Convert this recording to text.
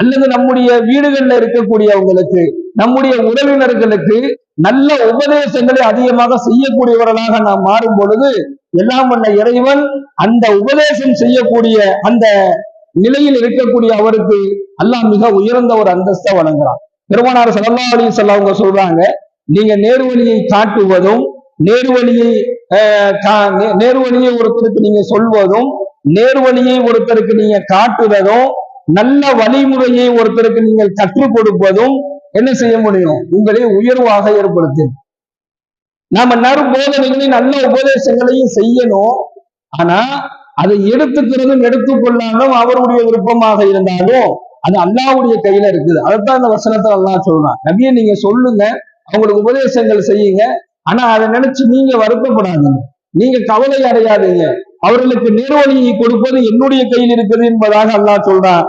அல்லது நம்முடைய வீடுகள்ல இருக்கக்கூடியவங்களுக்கு, நம்முடைய உறவினர்களுக்கு நல்ல உபதேசங்களை அதிகமாக செய்யக்கூடியவர்களாக நாம் மாறும் பொழுது எல்லாம் வல்ல இறைவன் அந்த உபதேசம் செய்யக்கூடிய அந்த நிலையில் இருக்கக்கூடிய அவருக்கு அல்லாஹ் மிக உயர்ந்த ஒரு அந்தஸ்தை வழங்குறான். பெருமானார் ஸல்லல்லாஹு அலைஹி வஸல்லம் அவங்க சொல்றாங்க, நீங்க நேர்வழியை காட்டுவதும் நேர்வழியை ஒருத்தருக்கு நீங்க சொல்வதும் நேர்வழியை ஒருத்தருக்கு நீங்க காட்டுவதும் நல்ல வழிமுறையை ஒருத்தருக்கு நீங்கள் கற்றுக் கொடுப்பதும் என்ன செய்ய முடியும்? உங்களை உயர்வாக ஏற்படுத்தும். நாம நற்போதனைகளையும் நல்ல உபதேசங்களையும் செய்யணும். ஆனா அதை எடுத்துக்கிறதும் எடுத்துக்கொள்ளாலும் அவருடைய விருப்பமாக இருந்தாலும் அது அல்லாஹ்வுடைய கையில இருக்குது. அதைத்தான் இந்த வசனத்துல அல்லாஹ் சொல்றான், நபியை நீங்க சொல்லுங்க, அவங்களுக்கு உபதேசங்கள் செய்யுங்க, ஆனா அதை நினைச்சு நீங்க வருத்தப்படாதீங்க, நீங்க கவலை அடையாதீங்க, அவர்களுக்கு நேர்வழியை கொடுப்பது என்னுடைய கையில் இருக்குது என்பதாக அல்லாஹ் சொல்றான்.